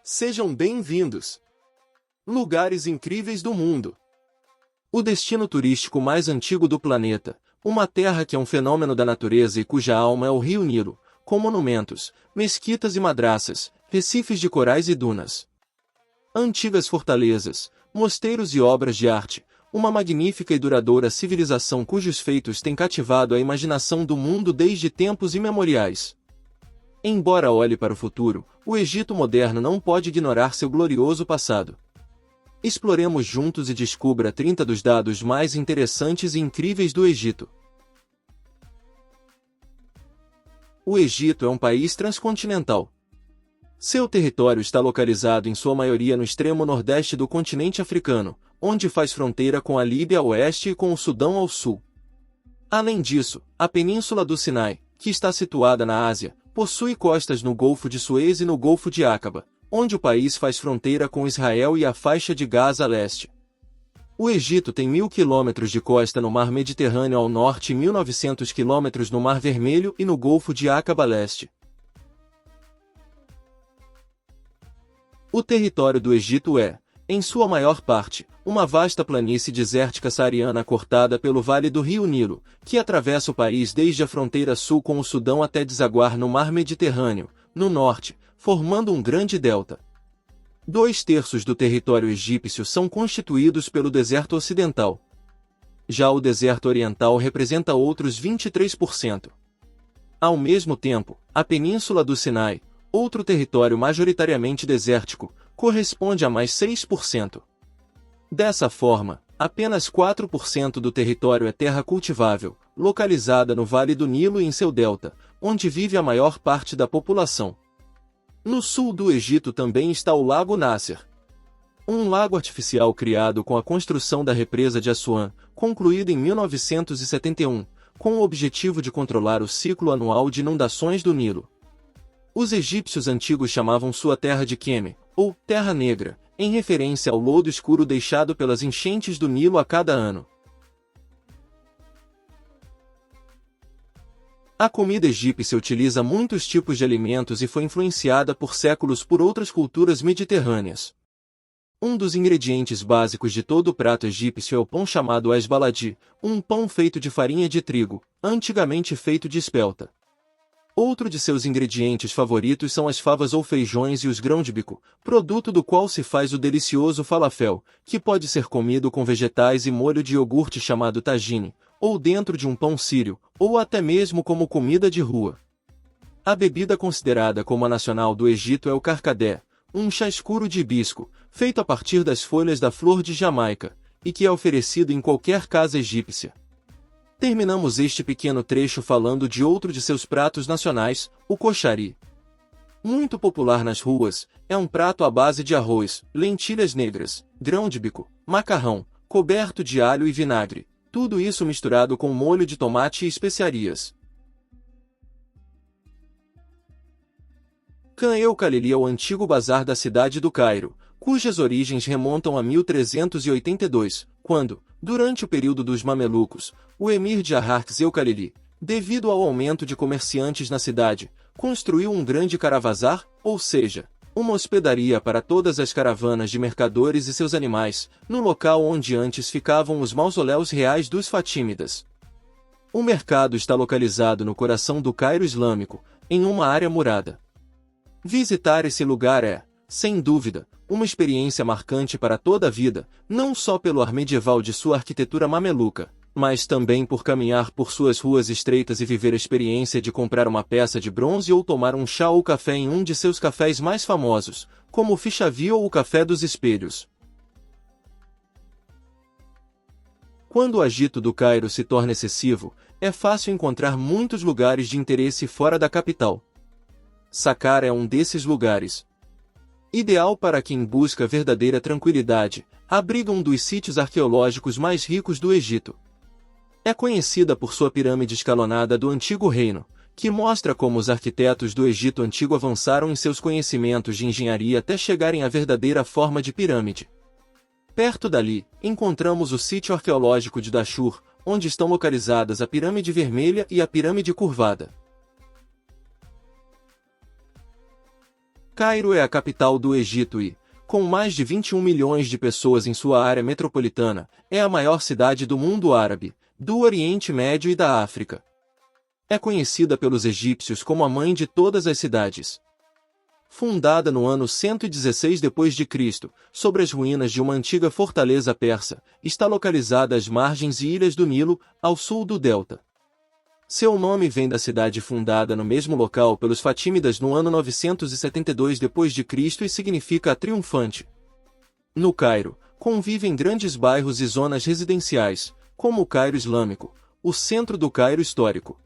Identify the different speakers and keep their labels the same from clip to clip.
Speaker 1: Sejam bem-vindos! Lugares incríveis do mundo. O destino turístico mais antigo do planeta, uma terra que é um fenômeno da natureza e cuja alma é o Rio Nilo, com monumentos, mesquitas e madraças, recifes de corais e dunas. Antigas fortalezas, mosteiros e obras de arte, uma magnífica e duradoura civilização cujos feitos têm cativado a imaginação do mundo desde tempos imemoriais. Embora olhe para o futuro, o Egito moderno não pode ignorar seu glorioso passado. Exploremos juntos e descubra 30 dos dados mais interessantes e incríveis do Egito. O Egito é um país transcontinental. Seu território está localizado em sua maioria no extremo nordeste do continente africano, onde faz fronteira com a Líbia ao oeste e com o Sudão ao sul. Além disso, a Península do Sinai, que está situada na Ásia, possui costas no Golfo de Suez e no Golfo de Aqaba, onde o país faz fronteira com Israel e a faixa de Gaza a leste. O Egito tem 1.000 quilômetros de costa no Mar Mediterrâneo ao norte e 1.900 quilômetros no Mar Vermelho e no Golfo de Aqaba a leste. O território do Egito é, em sua maior parte, uma vasta planície desértica saariana cortada pelo Vale do Rio Nilo, que atravessa o país desde a fronteira sul com o Sudão até desaguar no Mar Mediterrâneo, no norte, formando um grande delta. 2/3 do território egípcio são constituídos pelo deserto ocidental. Já o deserto oriental representa outros 23%. Ao mesmo tempo, a Península do Sinai, outro território majoritariamente desértico, corresponde a mais 6%. Dessa forma, apenas 4% do território é terra cultivável, localizada no Vale do Nilo e em seu delta, onde vive a maior parte da população. No sul do Egito também está o Lago Nasser. Um lago artificial criado com a construção da represa de Assuan, concluída em 1971, com o objetivo de controlar o ciclo anual de inundações do Nilo. Os egípcios antigos chamavam sua terra de Keme, ou Terra Negra, em referência ao lodo escuro deixado pelas enchentes do Nilo a cada ano. A comida egípcia utiliza muitos tipos de alimentos e foi influenciada por séculos por outras culturas mediterrâneas. Um dos ingredientes básicos de todo o prato egípcio é o pão chamado esbaladi, um pão feito de farinha de trigo, antigamente feito de espelta. Outro de seus ingredientes favoritos são as favas ou feijões e os grãos de bico, produto do qual se faz o delicioso falafel, que pode ser comido com vegetais e molho de iogurte chamado tagine, ou dentro de um pão sírio, ou até mesmo como comida de rua. A bebida considerada como a nacional do Egito é o carcadé, um chá escuro de hibisco, feito a partir das folhas da flor de Jamaica, e que é oferecido em qualquer casa egípcia. Terminamos este pequeno trecho falando de outro de seus pratos nacionais, o koshari. Muito popular nas ruas, é um prato à base de arroz, lentilhas negras, grão de bico, macarrão, coberto de alho e vinagre, tudo isso misturado com molho de tomate e especiarias. Khan el-Khalili é o antigo bazar da cidade do Cairo, cujas origens remontam a 1382, quando, durante o período dos Mamelucos, o emir de Ararques el-Khalili, devido ao aumento de comerciantes na cidade, construiu um grande caravazar, ou seja, uma hospedaria para todas as caravanas de mercadores e seus animais, no local onde antes ficavam os mausoléus reais dos Fatímidas. O mercado está localizado no coração do Cairo Islâmico, em uma área murada. Visitar esse lugar é, sem dúvida, uma experiência marcante para toda a vida, não só pelo ar medieval de sua arquitetura mameluca, mas também por caminhar por suas ruas estreitas e viver a experiência de comprar uma peça de bronze ou tomar um chá ou café em um de seus cafés mais famosos, como o Fishavi ou o Café dos Espelhos. Quando o agito do Cairo se torna excessivo, é fácil encontrar muitos lugares de interesse fora da capital. Saqqara é um desses lugares. Ideal para quem busca verdadeira tranquilidade, abriga um dos sítios arqueológicos mais ricos do Egito. É conhecida por sua pirâmide escalonada do Antigo Reino, que mostra como os arquitetos do Egito Antigo avançaram em seus conhecimentos de engenharia até chegarem à verdadeira forma de pirâmide. Perto dali, encontramos o sítio arqueológico de Dashur, onde estão localizadas a Pirâmide Vermelha e a Pirâmide Curvada. Cairo é a capital do Egito e, com mais de 21 milhões de pessoas em sua área metropolitana, é a maior cidade do mundo árabe, do Oriente Médio e da África. É conhecida pelos egípcios como a mãe de todas as cidades. Fundada no ano 116 d.C., sobre as ruínas de uma antiga fortaleza persa, está localizada às margens e ilhas do Nilo, ao sul do delta. Seu nome vem da cidade fundada no mesmo local pelos Fatímidas no ano 972 d.C. e significa a triunfante. No Cairo, convivem grandes bairros e zonas residenciais, como o Cairo Islâmico, o centro do Cairo histórico.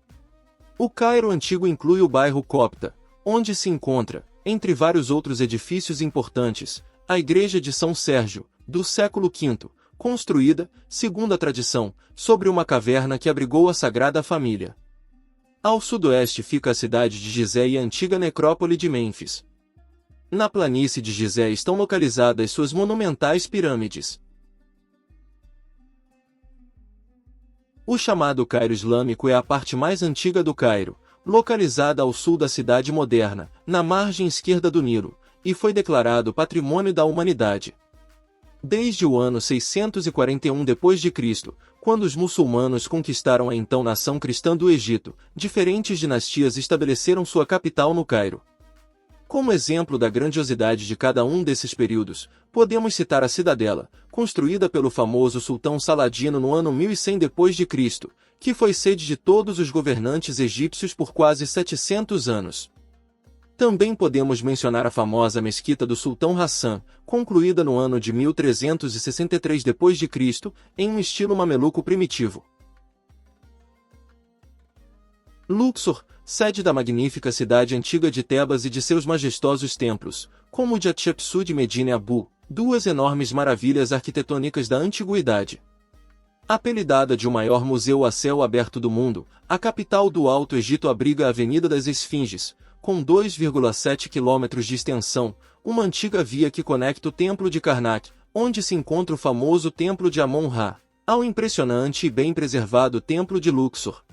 Speaker 1: O Cairo antigo inclui o bairro Copta, onde se encontra, entre vários outros edifícios importantes, a Igreja de São Sérgio, do século V, construída, segundo a tradição, sobre uma caverna que abrigou a Sagrada Família. Ao sudoeste fica a cidade de Gizé e a antiga necrópole de Mênfis. Na planície de Gizé estão localizadas suas monumentais pirâmides. O chamado Cairo Islâmico é a parte mais antiga do Cairo, localizada ao sul da cidade moderna, na margem esquerda do Nilo, e foi declarado Patrimônio da Humanidade. Desde o ano 641 d.C., quando os muçulmanos conquistaram a então nação cristã do Egito, diferentes dinastias estabeleceram sua capital no Cairo. Como exemplo da grandiosidade de cada um desses períodos, podemos citar a Cidadela, construída pelo famoso sultão Saladino no ano 1100 d.C., que foi sede de todos os governantes egípcios por quase 700 anos. Também podemos mencionar a famosa mesquita do sultão Hassan, concluída no ano de 1363 d.C., em um estilo mameluco primitivo. Luxor, sede da magnífica cidade antiga de Tebas e de seus majestosos templos, como o de Hatshepsut e Medine Abu, duas enormes maravilhas arquitetônicas da antiguidade. Apelidada de o maior museu a céu aberto do mundo, a capital do Alto Egito abriga a Avenida das Esfinges, com 2,7 km de extensão, uma antiga via que conecta o Templo de Karnak, onde se encontra o famoso Templo de Amon-Ra, ao impressionante e bem preservado Templo de Luxor.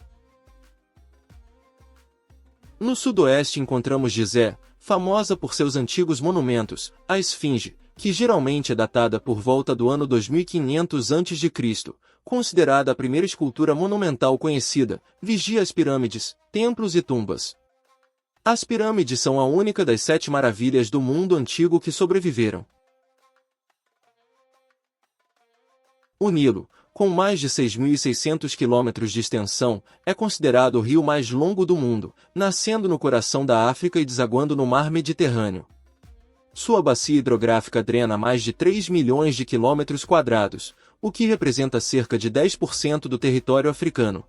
Speaker 1: No sudoeste encontramos Gizé, famosa por seus antigos monumentos, a Esfinge, que geralmente é datada por volta do ano 2500 a.C., considerada a primeira escultura monumental conhecida, vigia as pirâmides, templos e tumbas. As pirâmides são a única das 7 maravilhas do mundo antigo que sobreviveram. O Nilo, com mais de 6.600 quilômetros de extensão, é considerado o rio mais longo do mundo, nascendo no coração da África e desaguando no mar Mediterrâneo. Sua bacia hidrográfica drena mais de 3 milhões de quilômetros quadrados, o que representa cerca de 10% do território africano.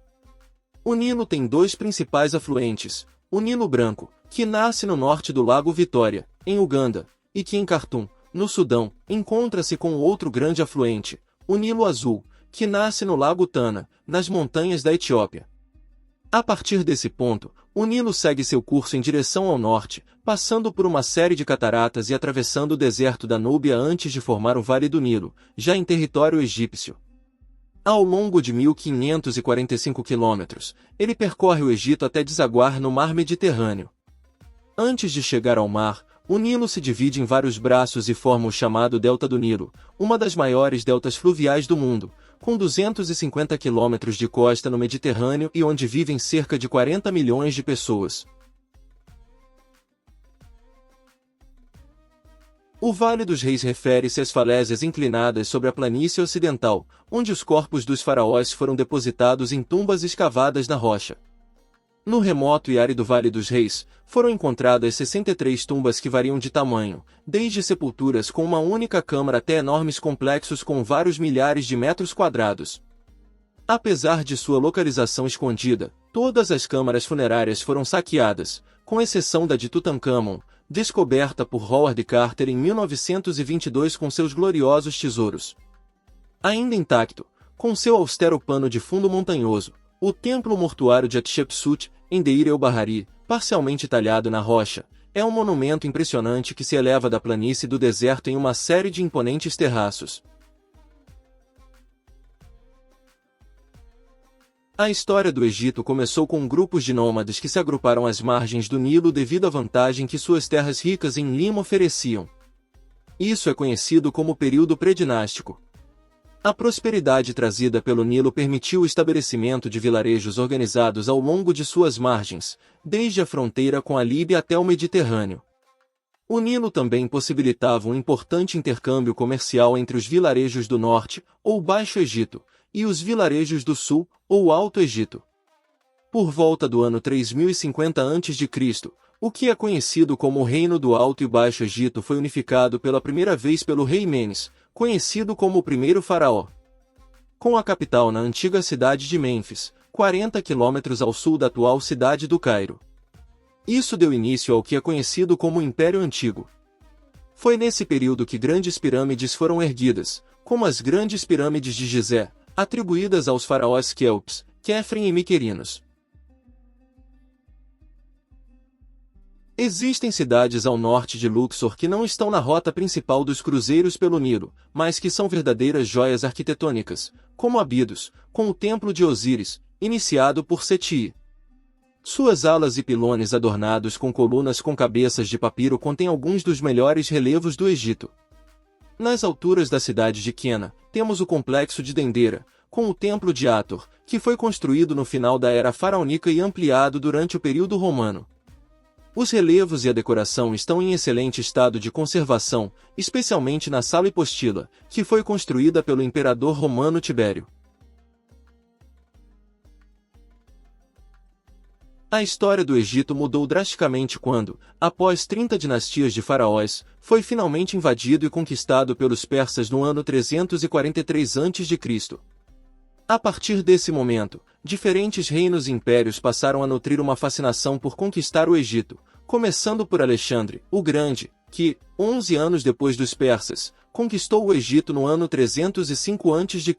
Speaker 1: O Nilo tem 2 principais afluentes, o Nilo Branco, que nasce no norte do Lago Vitória, em Uganda, e que em Khartoum, no Sudão, encontra-se com outro grande afluente, o Nilo Azul, que nasce no Lago Tana, nas montanhas da Etiópia. A partir desse ponto, o Nilo segue seu curso em direção ao norte, passando por uma série de cataratas e atravessando o deserto da Núbia antes de formar o Vale do Nilo, já em território egípcio. Ao longo de 1.545 quilômetros, ele percorre o Egito até desaguar no Mar Mediterrâneo. Antes de chegar ao mar, o Nilo se divide em vários braços e forma o chamado Delta do Nilo, uma das maiores deltas fluviais do mundo, com 250 quilômetros de costa no Mediterrâneo e onde vivem cerca de 40 milhões de pessoas. O Vale dos Reis refere-se às falésias inclinadas sobre a planície ocidental, onde os corpos dos faraós foram depositados em tumbas escavadas na rocha. No remoto e árido Vale dos Reis, foram encontradas 63 tumbas que variam de tamanho, desde sepulturas com uma única câmara até enormes complexos com vários milhares de metros quadrados. Apesar de sua localização escondida, todas as câmaras funerárias foram saqueadas, com exceção da de Tutankhamon, descoberta por Howard Carter em 1922 com seus gloriosos tesouros. Ainda intacto, com seu austero pano de fundo montanhoso, o templo mortuário de Hatshepsut, em Deir el-Bahari, parcialmente talhado na rocha, é um monumento impressionante que se eleva da planície do deserto em uma série de imponentes terraços. A história do Egito começou com grupos de nômades que se agruparam às margens do Nilo devido à vantagem que suas terras ricas em lima ofereciam. Isso é conhecido como período pré-dinástico. A prosperidade trazida pelo Nilo permitiu o estabelecimento de vilarejos organizados ao longo de suas margens, desde a fronteira com a Líbia até o Mediterrâneo. O Nilo também possibilitava um importante intercâmbio comercial entre os vilarejos do Norte, ou Baixo Egito, e os vilarejos do Sul, ou Alto Egito. Por volta do ano 3050 a.C., o que é conhecido como o Reino do Alto e Baixo Egito foi unificado pela primeira vez pelo rei Menes, conhecido como o primeiro faraó. Com a capital na antiga cidade de Mênfis, 40 quilômetros ao sul da atual cidade do Cairo. Isso deu início ao que é conhecido como o Império Antigo. Foi nesse período que grandes pirâmides foram erguidas, como as grandes pirâmides de Gizé, atribuídas aos faraós Quéops, Quéfren e Miquerinos. Existem cidades ao norte de Luxor que não estão na rota principal dos cruzeiros pelo Nilo, mas que são verdadeiras joias arquitetônicas, como Abidos, com o Templo de Osíris, iniciado por Seti. Suas alas e pilones adornados com colunas com cabeças de papiro contêm alguns dos melhores relevos do Egito. Nas alturas da cidade de Quena, temos o complexo de Dendera, com o Templo de Hathor, que foi construído no final da era faraônica e ampliado durante o período romano. Os relevos e a decoração estão em excelente estado de conservação, especialmente na Sala Hipostila, que foi construída pelo imperador romano Tibério. A história do Egito mudou drasticamente quando, após 30 dinastias de faraós, foi finalmente invadido e conquistado pelos persas no ano 343 a.C. A partir desse momento, diferentes reinos e impérios passaram a nutrir uma fascinação por conquistar o Egito, começando por Alexandre, o Grande, que, 11 anos depois dos persas, conquistou o Egito no ano 305 a.C.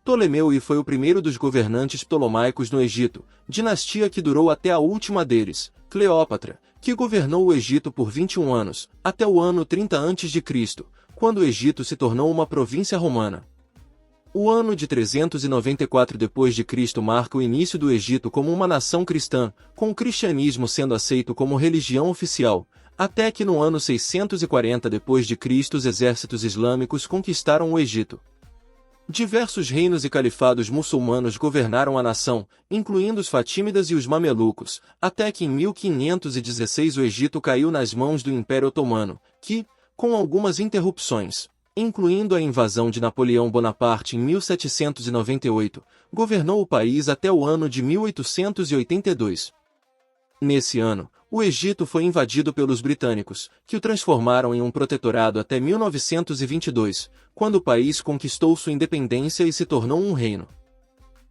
Speaker 1: Ptolomeu I foi o primeiro dos governantes ptolomaicos no Egito, dinastia que durou até a última deles, Cleópatra, que governou o Egito por 21 anos, até o ano 30 a.C., quando o Egito se tornou uma província romana. O ano de 394 d.C. marca o início do Egito como uma nação cristã, com o cristianismo sendo aceito como religião oficial, até que no ano 640 d.C. os exércitos islâmicos conquistaram o Egito. Diversos reinos e califados muçulmanos governaram a nação, incluindo os Fatímidas e os Mamelucos, até que em 1516 o Egito caiu nas mãos do Império Otomano, que, com algumas interrupções, incluindo a invasão de Napoleão Bonaparte em 1798, governou o país até o ano de 1882. Nesse ano, o Egito foi invadido pelos britânicos, que o transformaram em um protetorado até 1922, quando o país conquistou sua independência e se tornou um reino.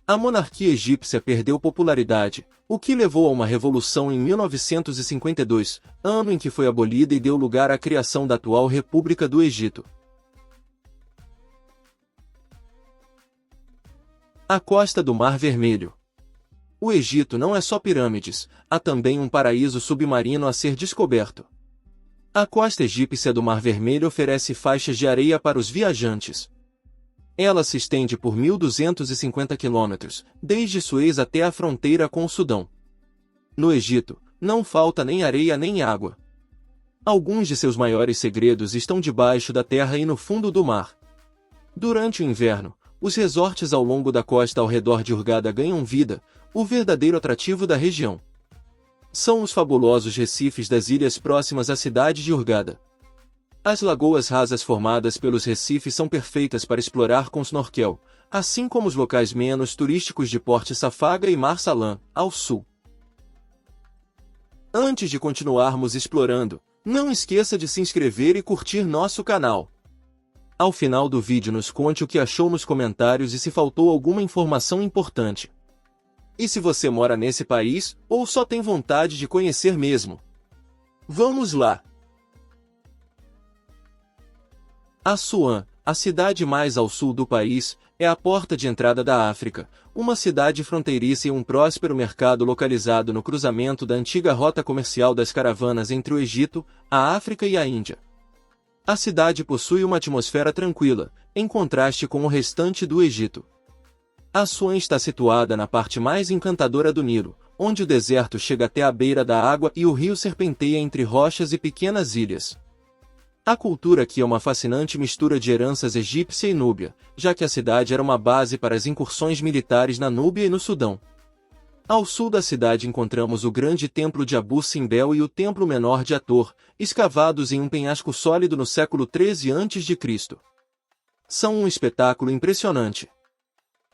Speaker 1: A monarquia egípcia perdeu popularidade, o que levou a uma revolução em 1952, ano em que foi abolida e deu lugar à criação da atual República do Egito. A costa do Mar Vermelho. O Egito não é só pirâmides, há também um paraíso submarino a ser descoberto. A costa egípcia do Mar Vermelho oferece faixas de areia para os viajantes. Ela se estende por 1.250 quilômetros, desde Suez até a fronteira com o Sudão. No Egito, não falta nem areia nem água. Alguns de seus maiores segredos estão debaixo da terra e no fundo do mar. Durante o inverno, os resorts ao longo da costa ao redor de Hurghada ganham vida, o verdadeiro atrativo da região. São os fabulosos recifes das ilhas próximas à cidade de Hurghada. As lagoas rasas formadas pelos recifes são perfeitas para explorar com snorkel, assim como os locais menos turísticos de Port Safaga e Mar Salam, ao sul. Antes de continuarmos explorando, não esqueça de se inscrever e curtir nosso canal. Ao final do vídeo nos conte o que achou nos comentários e se faltou alguma informação importante. E se você mora nesse país, ou só tem vontade de conhecer mesmo? Vamos lá! Assuã, a cidade mais ao sul do país, é a porta de entrada da África, uma cidade fronteiriça e um próspero mercado localizado no cruzamento da antiga rota comercial das caravanas entre o Egito, a África e a Índia. A cidade possui uma atmosfera tranquila, em contraste com o restante do Egito. Assuã está situada na parte mais encantadora do Nilo, onde o deserto chega até a beira da água e o rio serpenteia entre rochas e pequenas ilhas. A cultura aqui é uma fascinante mistura de heranças egípcia e núbia, já que a cidade era uma base para as incursões militares na Núbia e no Sudão. Ao sul da cidade encontramos o grande templo de Abu Simbel e o templo menor de Hathor, escavados em um penhasco sólido no século 13 a.C. São um espetáculo impressionante.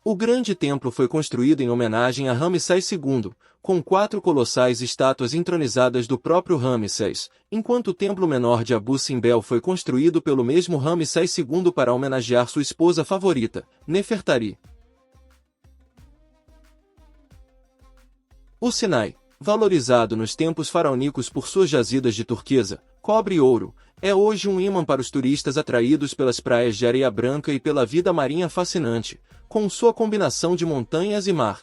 Speaker 1: O grande templo foi construído em homenagem a Ramsés II, com 4 colossais estátuas entronizadas do próprio Ramsés, enquanto o templo menor de Abu Simbel foi construído pelo mesmo Ramsés II para homenagear sua esposa favorita, Nefertari. O Sinai, valorizado nos tempos faraônicos por suas jazidas de turquesa, cobre e ouro, é hoje um imã para os turistas atraídos pelas praias de areia branca e pela vida marinha fascinante, com sua combinação de montanhas e mar.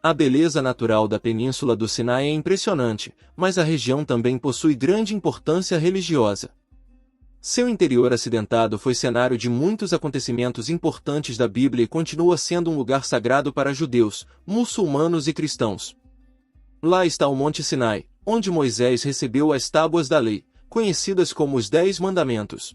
Speaker 1: A beleza natural da península do Sinai é impressionante, mas a região também possui grande importância religiosa. Seu interior acidentado foi cenário de muitos acontecimentos importantes da Bíblia e continua sendo um lugar sagrado para judeus, muçulmanos e cristãos. Lá está o Monte Sinai, onde Moisés recebeu as tábuas da lei, conhecidas como os 10 Mandamentos.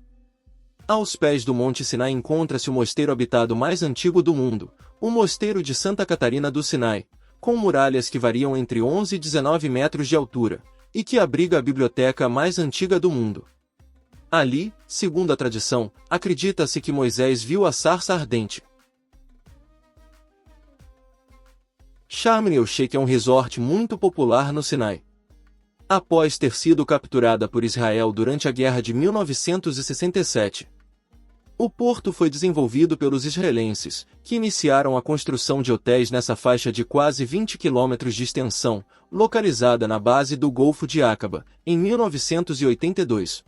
Speaker 1: Aos pés do Monte Sinai encontra-se o mosteiro habitado mais antigo do mundo, o Mosteiro de Santa Catarina do Sinai, com muralhas que variam entre 11 e 19 metros de altura, e que abriga a biblioteca mais antiga do mundo. Ali, segundo a tradição, acredita-se que Moisés viu a sarça ardente. Sharm el-Sheikh é um resort muito popular no Sinai. Após ter sido capturada por Israel durante a Guerra de 1967, o porto foi desenvolvido pelos israelenses, que iniciaram a construção de hotéis nessa faixa de quase 20 quilômetros de extensão, localizada na base do Golfo de Aqaba, em 1982.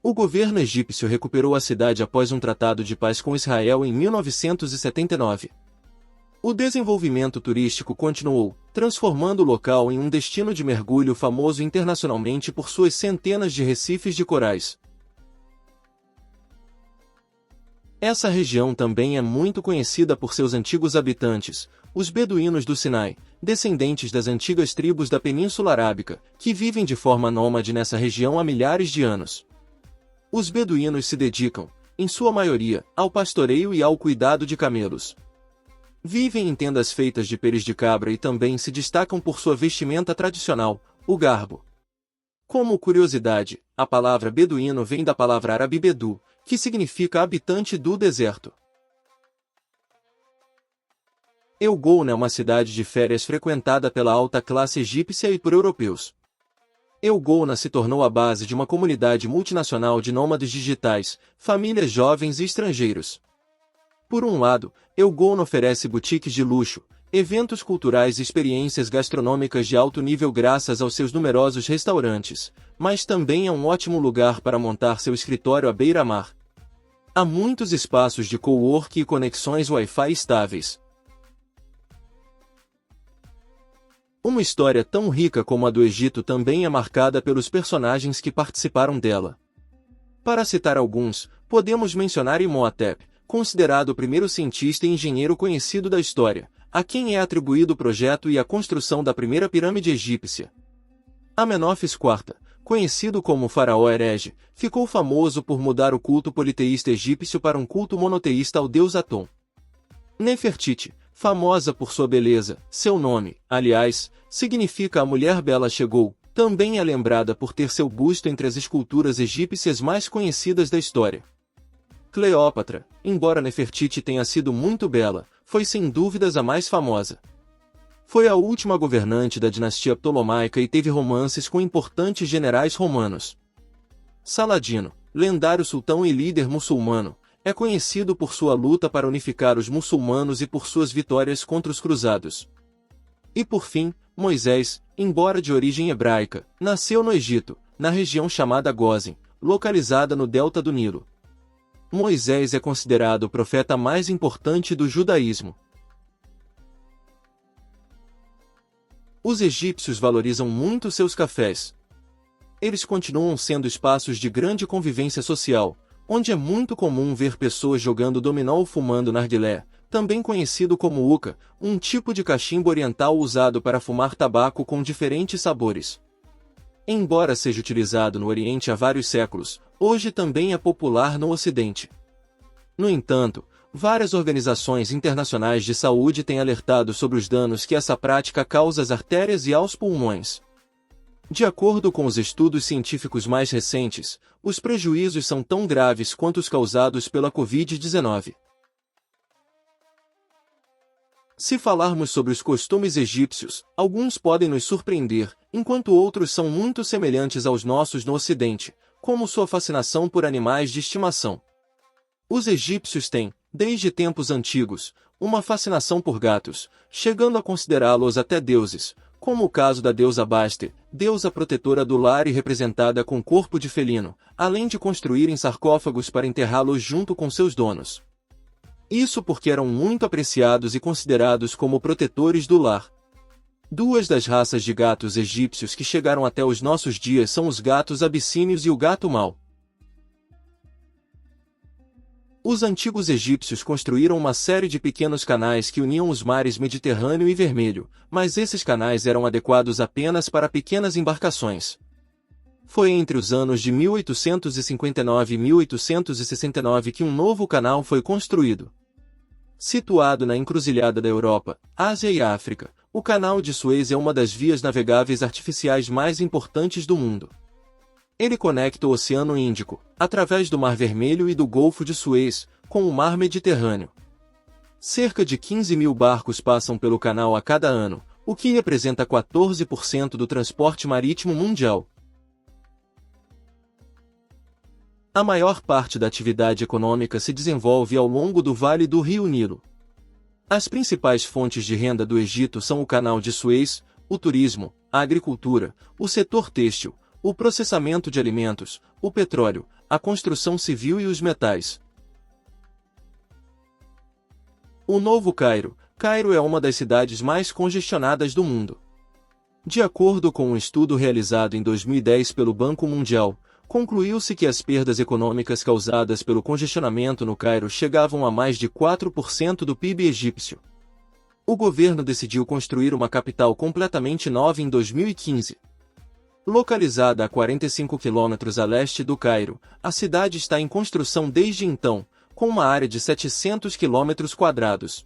Speaker 1: O governo egípcio recuperou a cidade após um tratado de paz com Israel em 1979. O desenvolvimento turístico continuou, transformando o local em um destino de mergulho famoso internacionalmente por suas centenas de recifes de corais. Essa região também é muito conhecida por seus antigos habitantes, os beduínos do Sinai, descendentes das antigas tribos da Península Arábica, que vivem de forma nômade nessa região há milhares de anos. Os beduínos se dedicam, em sua maioria, ao pastoreio e ao cuidado de camelos. Vivem em tendas feitas de peles de cabra e também se destacam por sua vestimenta tradicional, o garbo. Como curiosidade, a palavra beduíno vem da palavra árabe bedu, que significa habitante do deserto. El Gouna é uma cidade de férias frequentada pela alta classe egípcia e por europeus. El Gouna se tornou a base de uma comunidade multinacional de nômades digitais, famílias jovens e estrangeiros. Por um lado, El Gouna oferece boutiques de luxo, eventos culturais e experiências gastronômicas de alto nível graças aos seus numerosos restaurantes, mas também é um ótimo lugar para montar seu escritório à beira-mar. Há muitos espaços de cowork e conexões Wi-Fi estáveis. Uma história tão rica como a do Egito também é marcada pelos personagens que participaram dela. Para citar alguns, podemos mencionar Imhotep, considerado o primeiro cientista e engenheiro conhecido da história, a quem é atribuído o projeto e a construção da primeira pirâmide egípcia. Amenófis IV, conhecido como faraó herege, ficou famoso por mudar o culto politeísta egípcio para um culto monoteísta ao deus Atom. Nefertiti, famosa por sua beleza, seu nome, aliás, significa a mulher bela chegou, também é lembrada por ter seu busto entre as esculturas egípcias mais conhecidas da história. Cleópatra, embora Nefertiti tenha sido muito bela, foi sem dúvidas a mais famosa. Foi a última governante da dinastia Ptolomaica e teve romances com importantes generais romanos. Saladino, lendário sultão e líder muçulmano, é conhecido por sua luta para unificar os muçulmanos e por suas vitórias contra os cruzados. E por fim, Moisés, embora de origem hebraica, nasceu no Egito, na região chamada Gósen, localizada no delta do Nilo. Moisés é considerado o profeta mais importante do judaísmo. Os egípcios valorizam muito seus cafés. Eles continuam sendo espaços de grande convivência social, onde é muito comum ver pessoas jogando dominó ou fumando narguilé, também conhecido como hookah, um tipo de cachimbo oriental usado para fumar tabaco com diferentes sabores. Embora seja utilizado no Oriente há vários séculos, hoje também é popular no Ocidente. No entanto, várias organizações internacionais de saúde têm alertado sobre os danos que essa prática causa às artérias e aos pulmões. De acordo com os estudos científicos mais recentes, os prejuízos são tão graves quanto os causados pela Covid-19. Se falarmos sobre os costumes egípcios, alguns podem nos surpreender, enquanto outros são muito semelhantes aos nossos no Ocidente, como sua fascinação por animais de estimação. Os egípcios têm, desde tempos antigos, uma fascinação por gatos, chegando a considerá-los até deuses, como o caso da deusa Bastet, deusa protetora do lar e representada com corpo de felino, além de construírem sarcófagos para enterrá-los junto com seus donos. Isso porque eram muito apreciados e considerados como protetores do lar. Duas das raças de gatos egípcios que chegaram até os nossos dias são os gatos abissínios e o gato mau. Os antigos egípcios construíram uma série de pequenos canais que uniam os mares Mediterrâneo e Vermelho, mas esses canais eram adequados apenas para pequenas embarcações. Foi entre os anos de 1859 e 1869 que um novo canal foi construído. Situado na encruzilhada da Europa, Ásia e África, o Canal de Suez é uma das vias navegáveis artificiais mais importantes do mundo. Ele conecta o Oceano Índico, através do Mar Vermelho e do Golfo de Suez, com o Mar Mediterrâneo. Cerca de 15 mil barcos passam pelo canal a cada ano, o que representa 14% do transporte marítimo mundial. A maior parte da atividade econômica se desenvolve ao longo do Vale do Rio Nilo. As principais fontes de renda do Egito são o Canal de Suez, o turismo, a agricultura, o setor têxtil, o processamento de alimentos, o petróleo, a construção civil e os metais. O Novo Cairo. Cairo é uma das cidades mais congestionadas do mundo. De acordo com um estudo realizado em 2010 pelo Banco Mundial, concluiu-se que as perdas econômicas causadas pelo congestionamento no Cairo chegavam a mais de 4% do PIB egípcio. O governo decidiu construir uma capital completamente nova em 2015. Localizada a 45 quilômetros a leste do Cairo, a cidade está em construção desde então, com uma área de 700 quilômetros quadrados.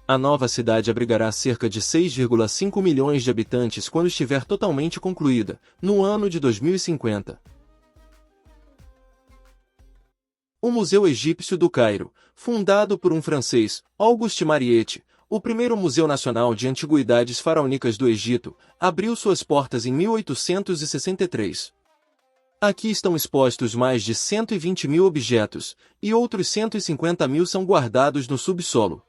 Speaker 1: A nova cidade abrigará cerca de 6,5 milhões de habitantes quando estiver totalmente concluída, no ano de 2050. O Museu Egípcio do Cairo, fundado por um francês, Auguste Mariette, o primeiro museu nacional de antiguidades faraônicas do Egito, abriu suas portas em 1863. Aqui estão expostos mais de 120 mil objetos, e outros 150 mil são guardados no subsolo.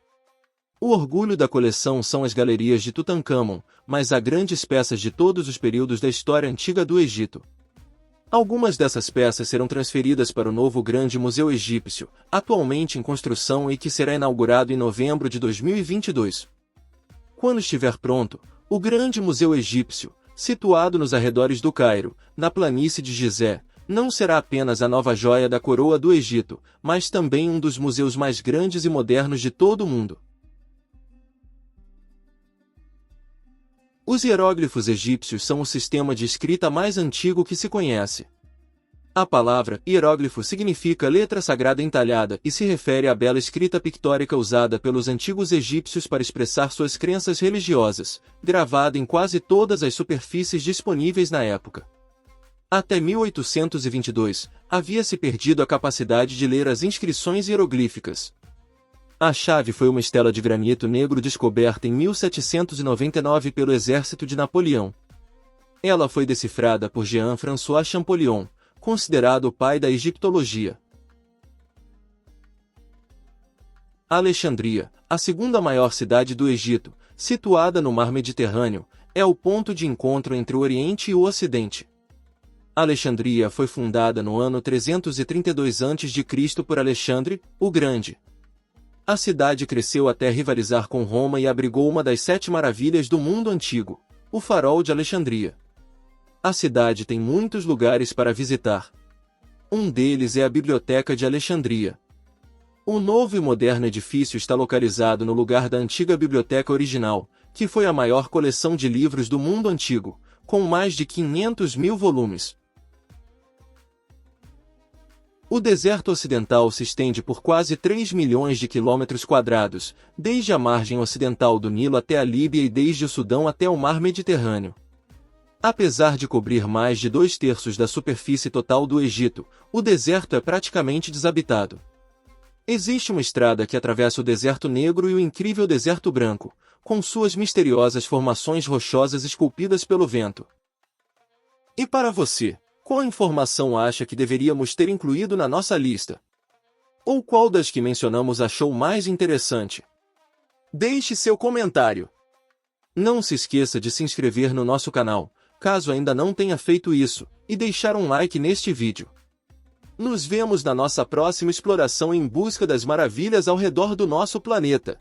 Speaker 1: O orgulho da coleção são as galerias de Tutancâmon, mas há grandes peças de todos os períodos da história antiga do Egito. Algumas dessas peças serão transferidas para o novo Grande Museu Egípcio, atualmente em construção e que será inaugurado em novembro de 2022. Quando estiver pronto, o Grande Museu Egípcio, situado nos arredores do Cairo, na planície de Gizé, não será apenas a nova joia da coroa do Egito, mas também um dos museus mais grandes e modernos de todo o mundo. Os hieróglifos egípcios são o sistema de escrita mais antigo que se conhece. A palavra hieróglifo significa letra sagrada entalhada e se refere à bela escrita pictórica usada pelos antigos egípcios para expressar suas crenças religiosas, gravada em quase todas as superfícies disponíveis na época. Até 1822, havia-se perdido a capacidade de ler as inscrições hieroglíficas. A chave foi uma estela de granito negro descoberta em 1799 pelo exército de Napoleão. Ela foi decifrada por Jean-François Champollion, considerado o pai da egiptologia. Alexandria, a segunda maior cidade do Egito, situada no mar Mediterrâneo, é o ponto de encontro entre o Oriente e o Ocidente. Alexandria foi fundada no ano 332 a.C. por Alexandre, o Grande. A cidade cresceu até rivalizar com Roma e abrigou uma das 7 maravilhas do mundo antigo, o Farol de Alexandria. A cidade tem muitos lugares para visitar. Um deles é a Biblioteca de Alexandria. O novo e moderno edifício está localizado no lugar da antiga biblioteca original, que foi a maior coleção de livros do mundo antigo, com mais de 500 mil volumes. O deserto ocidental se estende por quase 3 milhões de quilômetros quadrados, desde a margem ocidental do Nilo até a Líbia e desde o Sudão até o Mar Mediterrâneo. Apesar de cobrir mais de 2/3 da superfície total do Egito, o deserto é praticamente desabitado. Existe uma estrada que atravessa o Deserto Negro e o incrível Deserto Branco, com suas misteriosas formações rochosas esculpidas pelo vento. E para você, qual informação acha que deveríamos ter incluído na nossa lista? Ou qual das que mencionamos achou mais interessante? Deixe seu comentário. Não se esqueça de se inscrever no nosso canal, caso ainda não tenha feito isso, e deixar um like neste vídeo. Nos vemos na nossa próxima exploração em busca das maravilhas ao redor do nosso planeta.